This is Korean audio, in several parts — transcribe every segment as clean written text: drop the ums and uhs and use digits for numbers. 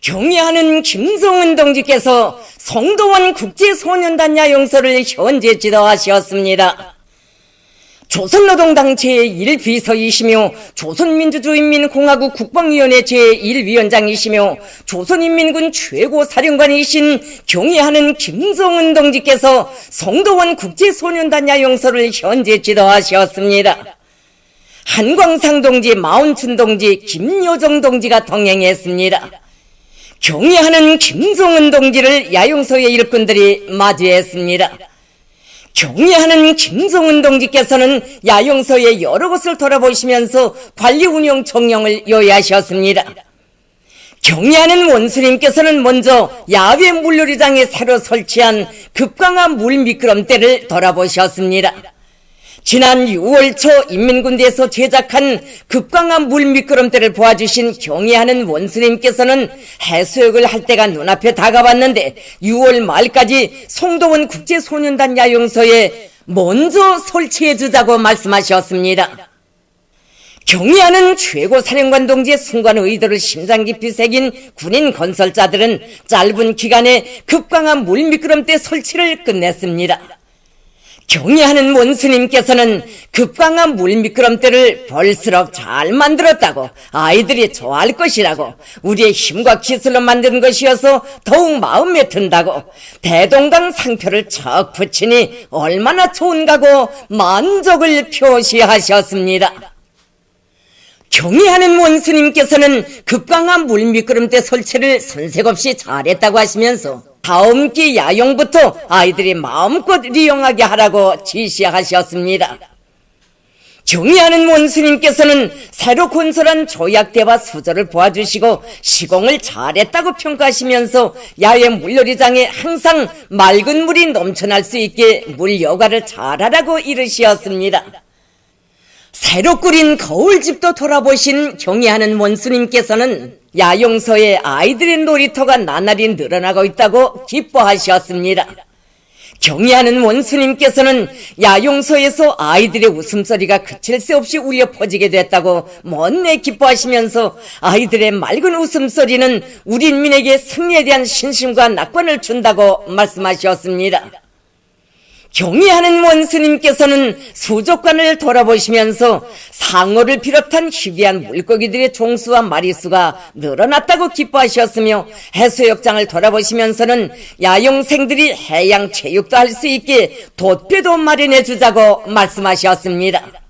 경의하는 김성은 동지께서 성도원 국제소년단 야영소를 현재 지도하셨습니다. 조선노동당 제1비서이시며 조선민주주의인민공화국 국방위원회 제1위원장이시며 조선인민군 최고사령관이신 경의하는 김성은 동지께서 성도원 국제소년단 야영소를 현재 지도하셨습니다. 한광상 동지, 마운춘 동지, 김여정 동지가 동행했습니다. 경의하는 김성은 동지를 야영소의 일꾼들이 맞이했습니다. 경의하는 김성은 동지께서는 야영소의 여러 곳을 돌아보시면서 관리 운영 총령을 요해하셨습니다. 경의하는 원수님께서는 먼저 야외 물놀이장에 새로 설치한 급강한 물 미끄럼대를 돌아보셨습니다. 지난 6월 초 인민군대에서 제작한 급강한 물 미끄럼대를 보아주신 경의하는 원수님께서는 해수욕을 할 때가 눈앞에 다가왔는데 6월 말까지 송도원 국제소년단 야영소에 먼저 설치해주자고 말씀하셨습니다. 경의하는 최고사령관 동지의 순간 의도를 심장 깊이 새긴 군인 건설자들은 짧은 기간에 급강한 물 미끄럼대 설치를 끝냈습니다. 경의하는 원수님께서는 급강한 물 미끄럼대를 볼수록 잘 만들었다고, 아이들이 좋아할 것이라고, 우리의 힘과 기술로 만든 것이어서 더욱 마음에 든다고, 대동강 상표를 척 붙이니 얼마나 좋은가고 만족을 표시하셨습니다. 경의하는 원수님께서는 급강한 물 미끄럼대 설치를 손색 없이 잘했다고 하시면서 다음 기 야영부터 아이들이 마음껏 이용하게 하라고 지시하셨습니다. 경의하는 원수님께서는 새로 건설한 조약대와 수조를 보아주시고 시공을 잘했다고 평가하시면서 야외 물놀이장에 항상 맑은 물이 넘쳐날 수 있게 물 여과를 잘하라고 이르시었습니다. 새로 꾸린 거울집도 돌아보신 경의하는 원수님께서는 야영소에 아이들의 놀이터가 나날이 늘어나고 있다고 기뻐하셨습니다. 경의하는 원수님께서는 야영소에서 아이들의 웃음소리가 그칠 새 없이 울려 퍼지게 됐다고 못내 기뻐하시면서 아이들의 맑은 웃음소리는 우리 인민에게 승리에 대한 신심과 낙관을 준다고 말씀하셨습니다. 경의하는 원수님께서는 수족관을 돌아보시면서 상어를 비롯한 희귀한 물고기들의 종수와 마리수가 늘어났다고 기뻐하셨으며 해수욕장을 돌아보시면서는 야영생들이 해양 체육도 할 수 있게 돛배도 마련해 주자고 말씀하셨습니다.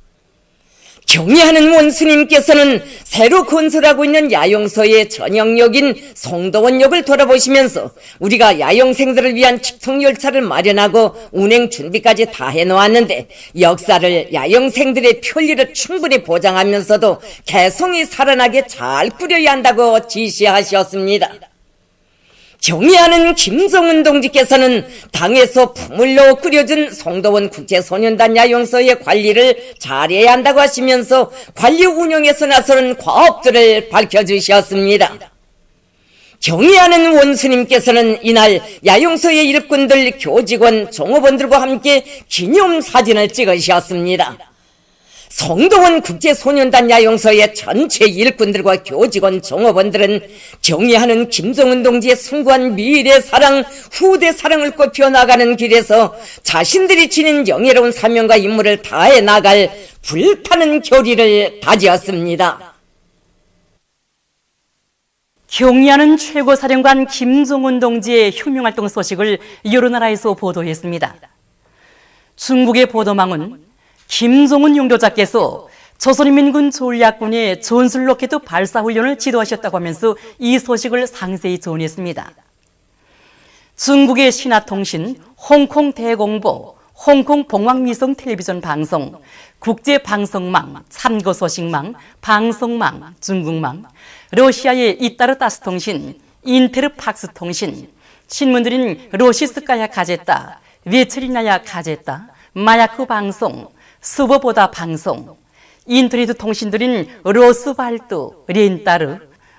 경의하는 원수님께서는 새로 건설하고 있는 야영소의 전용역인 송도원역을 돌아보시면서 우리가 야영생들을 위한 직통열차를 마련하고 운행 준비까지 다 해놓았는데 역사를 야영생들의 편리를 충분히 보장하면서도 개성이 살아나게 잘 꾸려야 한다고 지시하셨습니다. 경의하는 김성은 동지께서는 당에서 품을로 꾸려준 송도원 국제소년단 야영소의 관리를 잘해야 한다고 하시면서 관리 운영에서 나서는 과업들을 밝혀주셨습니다. 경의하는 원수님께서는 이날 야영소의 일꾼들, 교직원, 종업원들과 함께 기념사진을 찍으셨습니다. 송도원 국제소년단 야영소의 전체 일꾼들과 교직원, 종업원들은 경의하는 김성은 동지의 숭고한 미래 사랑, 후대 사랑을 꼽혀 나가는 길에서 자신들이 지닌 영예로운 사명과 임무를 다해 나갈 불타는 결의를 다지었습니다. 경의하는 최고사령관 김성은 동지의 혁명활동 소식을 여러 나라에서 보도했습니다. 중국의 보도망은 김성은 용도자께서 조선인민군 전략군의 전술로켓 발사훈련을 지도하셨다고 하면서 이 소식을 상세히 전했습니다. 중국의 신화통신, 홍콩 대공보, 홍콩 봉황미성 텔레비전 방송, 국제방송망, 참고소식망, 방송망, 중국망, 러시아의 이따르타스통신, 인테르팍스통신, 신문들인 로시스카야 가제타, 웨체리나야 가제타, 마야크 방송, 스보보다 방송, 인터넷 통신들인 로스발트, 렌따르,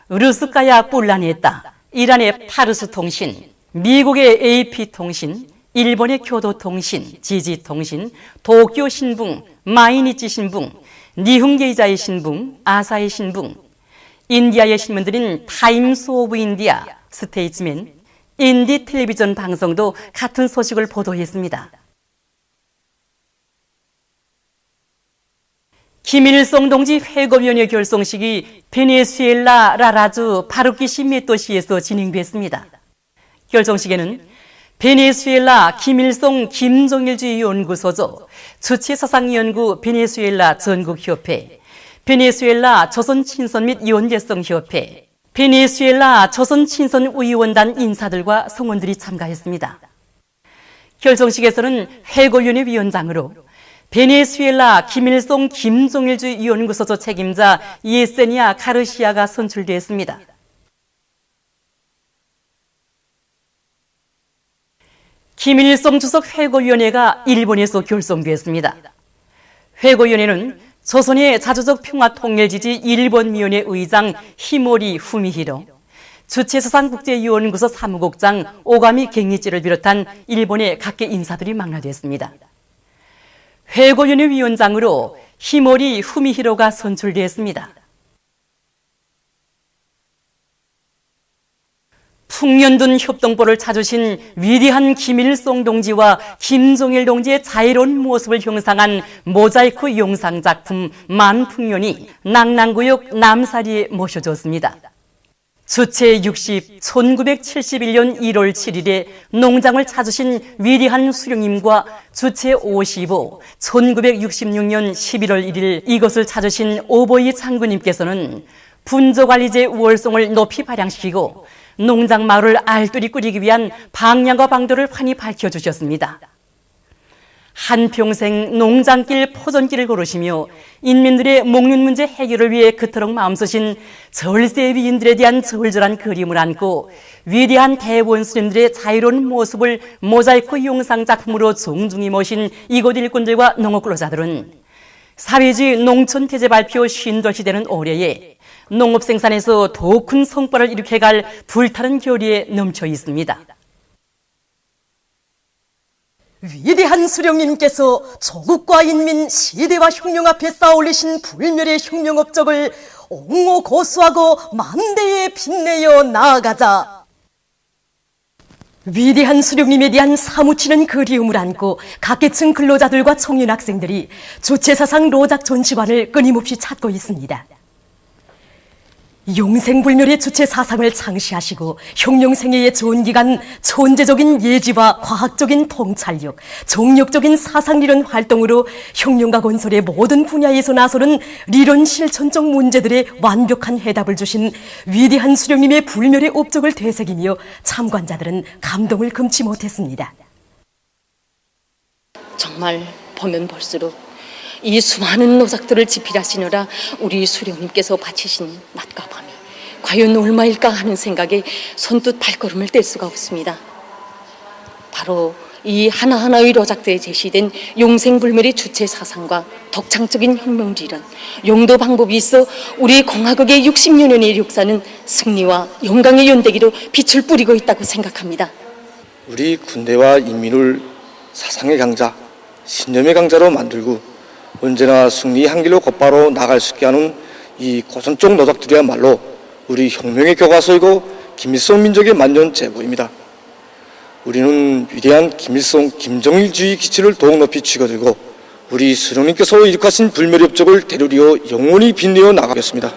루스카야 뿔라네타, 이란의 파르스 통신, 미국의 AP 통신, 일본의 교도통신, 지지통신, 도쿄 신분, 마이니치 신분, 니훈게이자의 신분, 아사히 신분, 인디아의 신문들인 타임스 오브 인디아, 스테이츠맨, 인디 텔레비전 방송도 같은 소식을 보도했습니다. 김일성 동지 회고위원회 결성식이 베네수엘라 라라주 바루키시 메토시에서 진행됐습니다. 결성식에는 베네수엘라 김일성 김정일주의 연구소조, 주체사상연구 베네수엘라 전국협회, 베네수엘라 조선친선 및 연계성협회, 베네수엘라 조선친선의원단 인사들과 성원들이 참가했습니다. 결성식에서는 회고위원회 위원장으로 베네수엘라 김일성 김정일주의 연구소조 책임자 예세니아 가르시아가 선출되었습니다. 김일성 주석 회고위원회가 일본에서 결성되었습니다. 회고위원회는 조선의 자주적 평화통일지지 일본위원회 의장 히모리 후미히로, 주체사상국제연구소 사무국장 오가미 갱니치를 비롯한 일본의 각계 인사들이 망라됐습니다. 회고위원회 위원장으로 히모리 후미히로가 선출되었습니다. 풍년둔 협동보를 찾으신 위대한 김일성 동지와 김정일 동지의 자유로운 모습을 형상한 모자이크 영상작품 만풍년이 낭랑구역 남사리에 모셔졌습니다. 주체 60, 1971년 1월 7일에 농장을 찾으신 위대한 수령님과 주체 55, 1966년 11월 1일 이것을 찾으신 오보이 장군님께서는 분조관리제 우월성을 높이 발扬시키고 농장 마을을 알뜰히 꾸리기 위한 방향과 방도를 환히 밝혀주셨습니다. 한평생 농장길 포전길을 걸으시며 인민들의 먹는 문제 해결을 위해 그토록 마음쓰신 절세 위인들에 대한 절절한 그림을 안고 위대한 대원수님들의 자유로운 모습을 모자이크 영상 작품으로 정중히 모신 이곳 일꾼들과 농업 근로자들은 사회주의 농촌태제 발표 50돌시 되는 올해에 농업 생산에서 더 큰 성과를 일으켜갈 불타는 결의에 넘쳐 있습니다. 위대한 수령님께서 조국과 인민, 시대와 혁명 앞에 쌓아올리신 불멸의 혁명 업적을 옹호 고수하고 만대에 빛내어 나아가자. 위대한 수령님에 대한 사무치는 그리움을 안고 각계층 근로자들과 청년 학생들이 주체사상 로작 전시관을 끊임없이 찾고 있습니다. 용생불멸의 주체 사상을 창시하시고 혁명생애의 좋은 기간 천재적인 예지와 과학적인 통찰력, 정력적인 사상리론 활동으로 혁명과 건설의 모든 분야에서 나서는 리론 실천적 문제들의 완벽한 해답을 주신 위대한 수령님의 불멸의 업적을 되새기며 참관자들은 감동을 금치 못했습니다. 정말 보면 볼수록 이 수많은 노작들을 집필하시느라 우리 수령님께서 바치신 낮과 밤이 과연 얼마일까 하는 생각에 손뜻 발걸음을 뗄 수가 없습니다. 바로 이 하나하나의 노작들에 제시된 용생불멸의 주체 사상과 독창적인 혁명리론, 용도 방법이 있어 우리 공화국의 60여 년의 역사는 승리와 영광의 연대기로 빛을 뿌리고 있다고 생각합니다. 우리 군대와 인민을 사상의 강자, 신념의 강자로 만들고 언제나 승리 한 길로 곧바로 나갈 수 있게 하는 이 고전적 노작들이야말로 우리 혁명의 교과서이고 김일성 민족의 만년 제보입니다. 우리는 위대한 김일성, 김정일주의 기치를 더욱 높이 쥐어들고 우리 수령님께서 이룩하신 불멸의 업적을 대루리어 영원히 빛내어 나가겠습니다.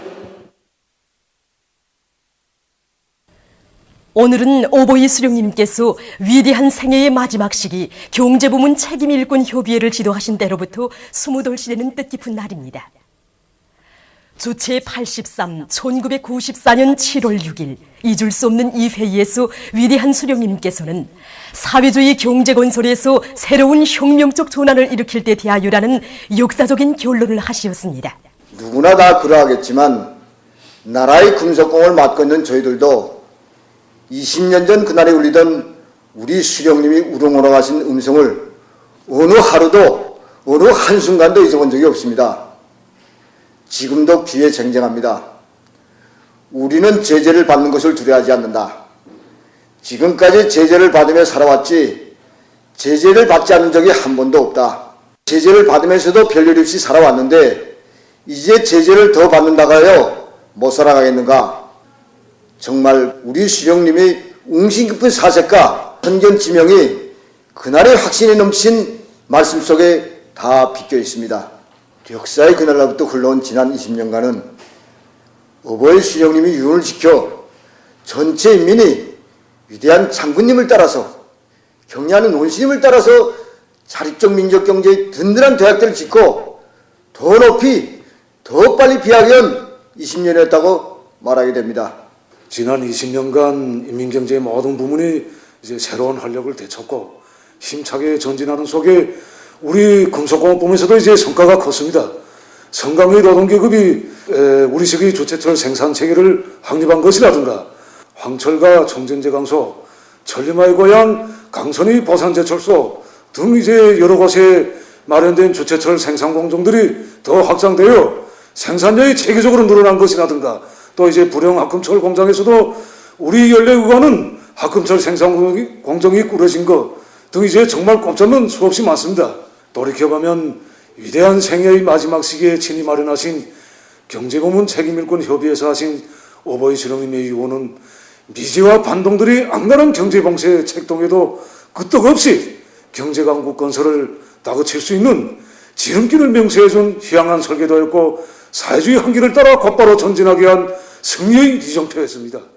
오늘은 오보이 수령님께서 위대한 생애의 마지막 시기 경제부문 책임일꾼 협의회를 지도하신 때로부터 20돌시 되는 뜻깊은 날입니다. 주체 83, 1994년 7월 6일 잊을 수 없는 이 회의에서 위대한 수령님께서는 사회주의 경제건설에서 새로운 혁명적 전환을 일으킬 때 대하여라는 역사적인 결론을 하시었습니다. 누구나 다 그러하겠지만 나라의 금속공을 맡고 있는 저희들도 20년 전 그날에 울리던 우리 수령님이 우렁우렁하신 음성을 어느 하루도 어느 한순간도 잊어본 적이 없습니다. 지금도 귀에 쟁쟁합니다. 우리는 제재를 받는 것을 두려워하지 않는다. 지금까지 제재를 받으며 살아왔지 제재를 받지 않은 적이 한 번도 없다. 제재를 받으면서도 별일 없이 살아왔는데 이제 제재를 더 받는다고 하여 못 살아가겠는가? 정말 우리 수령님의 웅신 깊은 사색과 선견 지명이 그날의 확신이 넘친 말씀 속에 다 비껴 있습니다. 역사의 그날로부터 흘러온 지난 20년간은 어버이 수령님이 유언을 지켜 전체 인민이 위대한 장군님을 따라서 경애하는 원시님을 따라서 자립적 민족 경제의 든든한 대학들을 짓고 더 높이 더 빨리 비하게 한 20년이었다고 말하게 됩니다. 지난 20년간 인민경제의 모든 부문이 이제 새로운 활력을 되찾고 힘차게 전진하는 속에 우리 금속공업부문에서도 이제 성과가 컸습니다. 성강의 노동계급이 우리식의 주체철 생산 체계를 확립한 것이라든가 황철과 청전제 강소, 천리마의 고향, 강선의 보산제철소 등 이제 여러 곳에 마련된 주체철 생산 공정들이 더 확장되어 생산량이 체계적으로 늘어난 것이라든가 또 이제 불영 합금철 공장에서도 우리 연례구간은 합금철 생산 공정이 꾸려진 것 등 이제 정말 꼽자면 수없이 많습니다. 돌이켜보면 위대한 생애의 마지막 시기에 친히 마련하신 경제고문 책임일권 협의회에서 하신 오버이 수령님의 유언은 미제와 반동들이 악랄한 경제봉쇄 책동에도 끄떡없이 경제강국 건설을 다그칠 수 있는 지름길을 명세해준 희망한 설계도였고 사회주의 한길을 따라 곧바로 전진하게 한 승리의 리정표였습니다.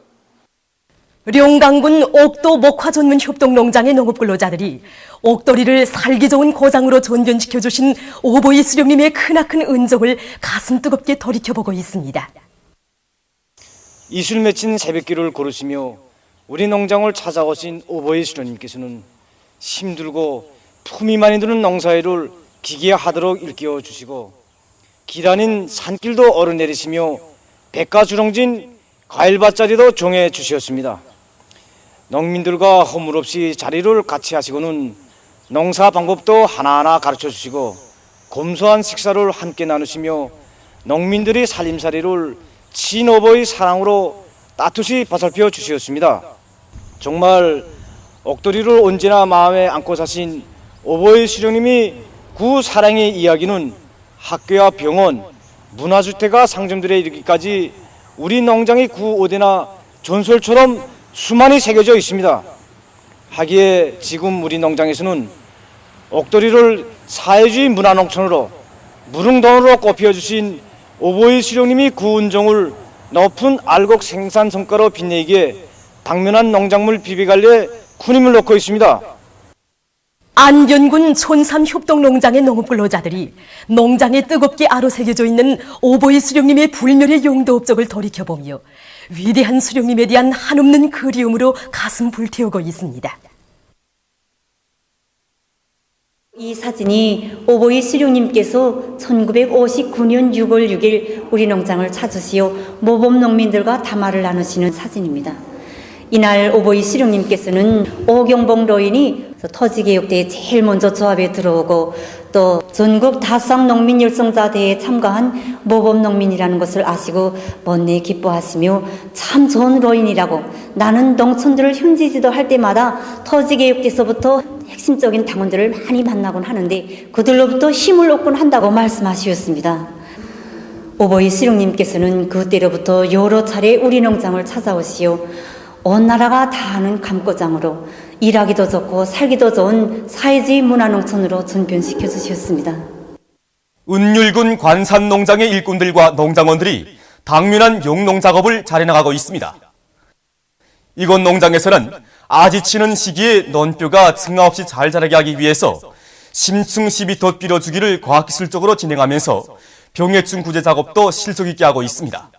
룡강군 옥도 목화 전문 협동농장의 농업근로자들이 옥돌이를 살기 좋은 고장으로 전변시켜주신 오보이 수령님의 크나큰 은총을 가슴 뜨겁게 돌이켜보고 있습니다. 이슬 맺힌 새벽길을 걸으시며 우리 농장을 찾아오신 오보이 수령님께서는 힘들고 품이 많이 드는 농사일을 기계하도록 일깨워 주시고 길 아닌 산길도 오르내리시며 백가주렁진 과일밭자리도 정해 주셨습니다. 농민들과 허물없이 자리를 같이 하시고는 농사 방법도 하나하나 가르쳐 주시고 검소한 식사를 함께 나누시며 농민들의 살림살이를 친오보의 사랑으로 따뜻이 보살펴 주셨습니다. 정말 옥돌이를 언제나 마음에 안고 사신 오보이 수령님이 그 사랑의 이야기는 학교와 병원, 문화주택과 상점들에 이르기까지 우리 농장의 구오대나 전설처럼 수많이 새겨져 있습니다. 하기에 지금 우리 농장에서는 옥돌이를 사회주의 문화농촌으로 무릉도원으로 꼽혀주신 오보이 수령님이 그 은총을 높은 알곡 생산 성과로 빛내기에 당면한 농작물 비비관리에 큰 힘을 놓고 있습니다. 안변군 촌산 협동농장의 농업근로자들이 농장에 뜨겁게 아로새겨져 있는 오보이 수령님의 불멸의 용도 업적을 돌이켜보며 위대한 수령님에 대한 한없는 그리움으로 가슴 불태우고 있습니다. 이 사진이 오보이 수령님께서 1959년 6월 6일 우리 농장을 찾으시어 모범 농민들과 담화를 나누시는 사진입니다. 이날 오보이 수령님께서는 오경봉 로인이 토지개혁대에 제일 먼저 조합에 들어오고 또 전국 다수학 농민 열성자대회에 참가한 모범 농민이라는 것을 아시고 먼내 기뻐하시며 참 좋은 로인이라고 나는 농촌들을 현지 지도할 때마다 토지개혁대에서부터 핵심적인 당원들을 많이 만나곤 하는데 그들로부터 힘을 얻곤 한다고 말씀하시었습니다. 오보이 수령님께서는 그때로부터 여러 차례 우리 농장을 찾아오시어 온 나라가 다 아는 감고장으로 일하기도 좋고 살기도 좋은 사회주의 문화농촌으로 전변시켜 주셨습니다. 은율군 관산농장의 일꾼들과 농장원들이 당면한 용농 작업을 잘해나가고 있습니다. 이곳 농장에서는 아지치는 시기에 논뼈가 증아 없이 잘 자라게 하기 위해서 심층 시비 덧빌어 주기를 과학기술적으로 진행하면서 병해충 구제 작업도 실속 있게 하고 있습니다.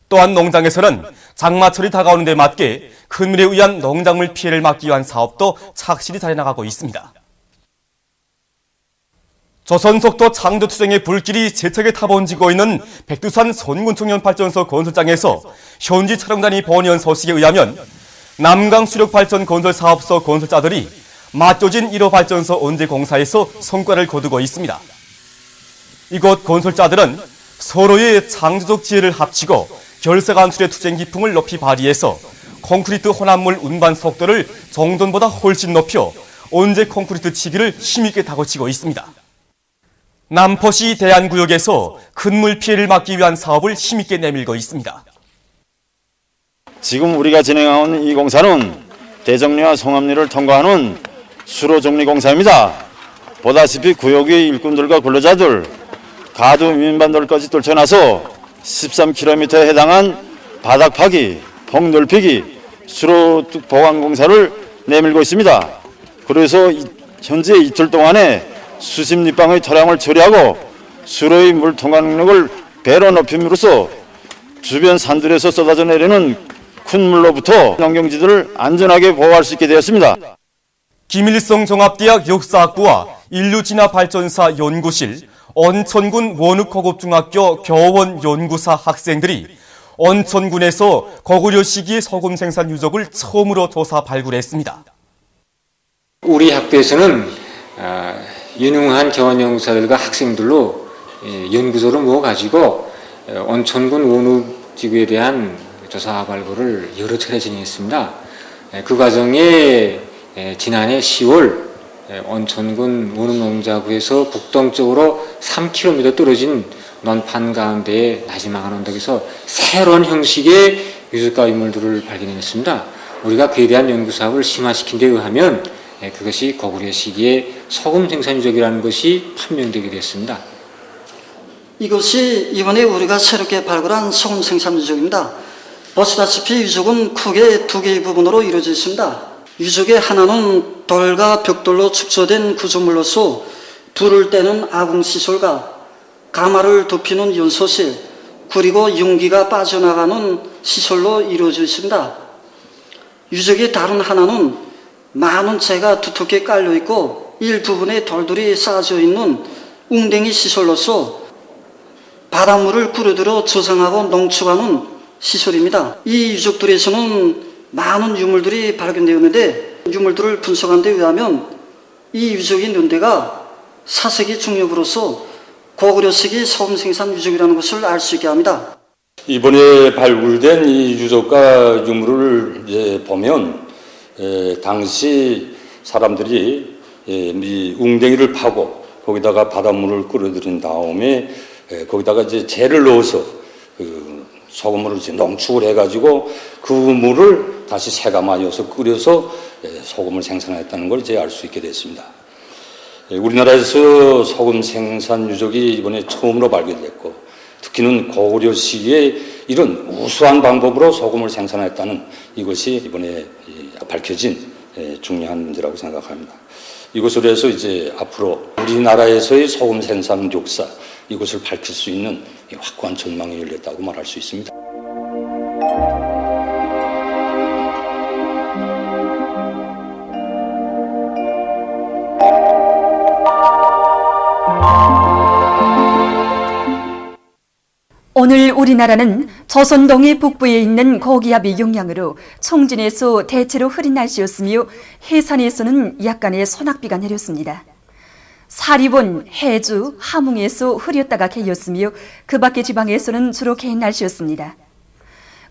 또한 농장에서는 장마철이 다가오는 데 맞게 큰물에 의한 농작물 피해를 막기 위한 사업도 착실히 잘해나가고 있습니다. 조선속도 창조투쟁의 불길이 세차게 타번지고 있는 백두산 손군청년발전소 건설장에서 현지 촬영단이 보내온 소식에 의하면 남강수력발전 건설사업소 건설자들이 맞조진 1호 발전소 언제 공사에서 성과를 거두고 있습니다. 이곳 건설자들은 서로의 창조적 지혜를 합치고 결색안술의 투쟁 기풍을 높이 발휘해서 콘크리트 혼합물 운반 속도를 정전보다 훨씬 높여 언제 콘크리트 치기를 힘있게 다그치고 있습니다. 남포시 대안구역에서 큰 물 피해를 막기 위한 사업을 힘있게 내밀고 있습니다. 지금 우리가 진행하는 이 공사는 대정리와 송암리를 통과하는 수로 정리 공사입니다. 보다시피 구역의 일꾼들과 근로자들, 가두 민반들까지 떨쳐나서 13km에 해당한 바닥 파기, 폭 넓히기, 수로 보강 공사를 내밀고 있습니다. 그래서 현재 이틀 동안에 수십 리방의 토량을 처리하고 수로의 물 통과 능력을 배로 높임으로써 주변 산들에서 쏟아져 내리는 큰 물로부터 농경지들을 안전하게 보호할 수 있게 되었습니다. 김일성 종합대학 역사학부와 인류진화발전사 연구실, 언천군 원읍고급중학교 교원 연구사 학생들이 언천군에서 고구려 시기의 소금 생산 유적을 처음으로 조사 발굴했습니다. 우리 학교에서는 유능한 교원 연구사들과 학생들로 연구소를 모아가지고 언천군 원읍지구에 대한 조사 발굴을 여러 차례 진행했습니다. 그 과정에 지난해 10월 언천군 원읍농자구에서 북동쪽으로 3km 떨어진 논판 가운데의 나지막한 언덕에서 새로운 형식의 유적과 유물들을 발견했습니다. 우리가 그에 대한 연구 사업을 심화시킨 데 의하면 그것이 고구려 시기의 소금 생산 유적이라는 것이 판명되게 됐습니다. 이것이 이번에 우리가 새롭게 발굴한 소금 생산 유적입니다. 보시다시피 유적은 크게 두 개의 부분으로 이루어져 있습니다. 유적의 하나는 돌과 벽돌로 축소된 구조물로서 불을 떼는 아궁시설과 가마를 덮이는 연소실, 그리고 용기가 빠져나가는 시설로 이루어져 있습니다. 유적의 다른 하나는 많은 재가 두텁게 깔려있고 일부분에 돌들이 쌓여져 있는 웅댕이 시설로서 바닷물을 꾸려들어 저장하고 농축하는 시설입니다. 이 유적들에서는 많은 유물들이 발견되었는데 유물들을 분석한 데 의하면 이 유적의 연대가 4세기 중엽으로서 고구려 시기 소금 생산 유적이라는 것을 알 수 있게 합니다. 이번에 발굴된 이 유적과 유물을 보면 당시 사람들이 이 웅덩이를 파고 거기다가 바닷물을 끌어들인 다음에 거기다가 이제 재를 넣어서 소금물을 이제 농축을 해가지고 그 물을 다시 새가마여서 끓여서 소금을 생산했다는 걸 이제 알 수 있게 됐습니다. 우리나라에서 소금 생산 유적이 이번에 처음으로 발견됐고 특히는 고구려 시기에 이런 우수한 방법으로 소금을 생산했다는 이것이 이번에 밝혀진 중요한 문제라고 생각합니다. 이것으로 해서 이제 앞으로 우리나라에서의 소금 생산 역사 이것을 밝힐 수 있는 확고한 전망이 열렸다고 말할 수 있습니다. 오늘 우리나라는 조선 동해 북부에 있는 고기압의 영향으로 청진에서 대체로 흐린 날씨였으며 해산에서는 약간의 소낙비가 내렸습니다. 사리본, 해주, 함흥에서 흐렸다가 개였으며 그 밖의 지방에서는 주로 개인 날씨였습니다.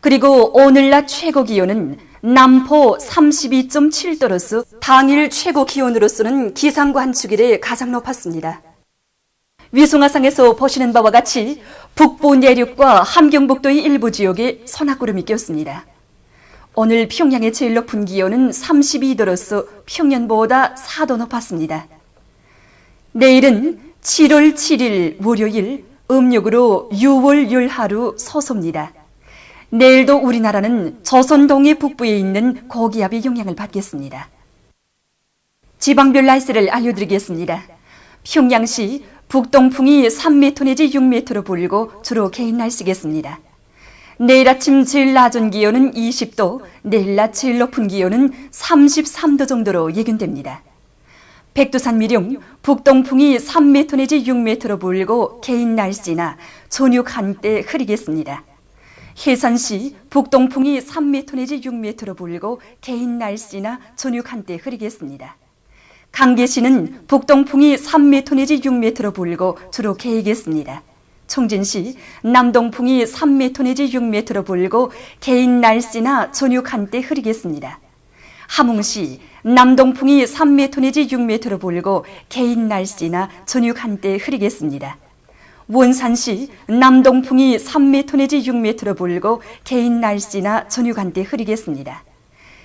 그리고 오늘 낮 최고 기온은 남포 32.7도로서 당일 최고 기온으로서는 기상과 한축일에 가장 높았습니다. 위성화상에서 보시는 바와 같이 북부 내륙과 함경북도의 일부 지역에 소낙구름이 꼈습니다. 오늘 평양의 제일 높은 기온은 32도로서 평년보다 4도 높았습니다. 내일은 7월 7일 월요일 음력으로 6월 열하루 소소입니다. 내일도 우리나라는 조선 동해 북부에 있는 고기압의 영향을 받겠습니다. 지방별 날씨를 알려드리겠습니다. 평양시 북동풍이 3m 내지 6m로 불고 주로 개인 날씨겠습니다. 내일 아침 제일 낮은 기온은 20도, 내일 낮 제일 높은 기온은 33도 정도로 예견됩니다. 백두산 미령 북동풍이 3m 내지 6m로 불고 개인 날씨나 저녁 한때 흐리겠습니다. 해산시 북동풍이 3m 내지 6m로 불고 개인 날씨나 저녁 한때 흐리겠습니다. 강계시는 북동풍이 3m 내지 6m로 불고 주로 개이겠습니다. 청진시 남동풍이 3m 내지 6m로 불고 개인 날씨나 저녁 한때 흐리겠습니다. 함흥시 남동풍이 3m 내지 6m로 불고 개인 날씨나 저녁 한때 흐리겠습니다. 원산시 남동풍이 3m 내지 6m로 불고 개인 날씨나 저녁 한때 흐리겠습니다.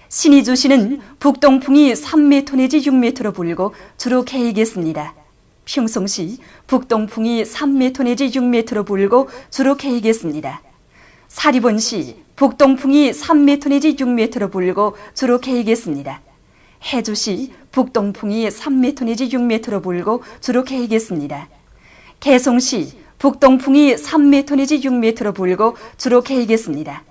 신의주시는 북동풍이 3m 내지 6m로 불고 주로 개이겠습니다. 평송시 북동풍이 3m 내지 6m로 불고 주로 개이겠습니다. 사리본시 북동풍이 3m 내지 6m로 불고 주로 개이겠습니다. 해주시 북동풍이 3m 내지 6m로 불고 주로 개이겠습니다. 개송시 북동풍이 3m 내지 6m로 불고 주로 개이겠습니다.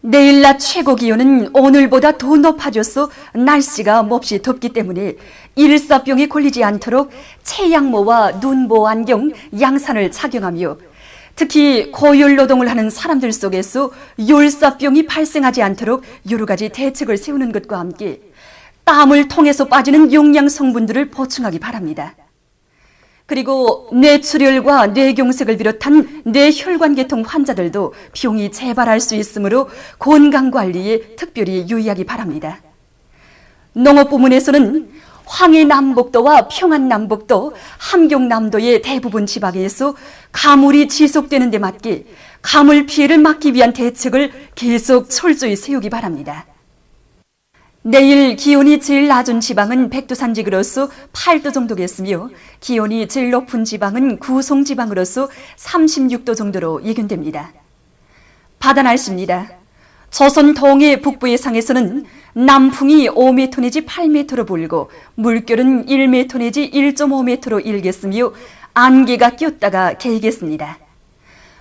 내일 낮 최고 기온은 오늘보다 더 높아져서 날씨가 몹시 덥기 때문에 일사병에 걸리지 않도록 체양모와 눈보호 안경, 양산을 착용하며 특히 고열 노동을 하는 사람들 속에서 열사병이 발생하지 않도록 여러 가지 대책을 세우는 것과 함께 땀을 통해서 빠지는 영양 성분들을 보충하기 바랍니다. 그리고 뇌출혈과 뇌경색을 비롯한 뇌혈관계통 환자들도 병이 재발할 수 있으므로 건강관리에 특별히 유의하기 바랍니다. 농업부문에서는 황해남북도와 평안남북도, 함경남도의 대부분 지방에서 가물이 지속되는 데 맞게 가물 피해를 막기 위한 대책을 계속 철저히 세우기 바랍니다. 내일 기온이 제일 낮은 지방은 백두산지구로서 8도 정도겠으며 기온이 제일 높은 지방은 구송지방으로서 36도 정도로 예견됩니다. 바다 날씨입니다. 조선 동해 북부 해상에서는 남풍이 5m 내지 8m로 불고 물결은 1m 내지 1.5m로 일겠으며 안개가 꼈다가 개이겠습니다.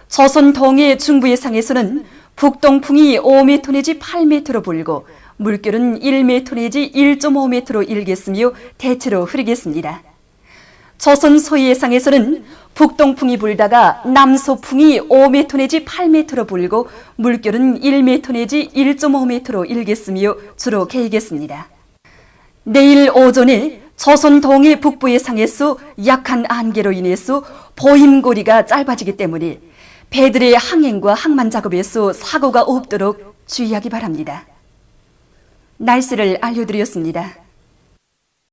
조선 동해 중부 해상에서는 북동풍이 5m 내지 8m로 불고 물결은 1m 내지 1.5m로 일겠으며 대체로 흐리겠습니다. 조선 서해 해상에서는 북동풍이 불다가 남서풍이 5m 내지 8m로 불고 물결은 1m 내지 1.5m로 일겠으며 주로 개이겠습니다. 내일 오전에 조선 동해 북부 해상에서 약한 안개로 인해서 보임거리가 짧아지기 때문에 배들의 항행과 항만 작업에서 사고가 없도록 주의하기 바랍니다. 날씨를 알려드렸습니다.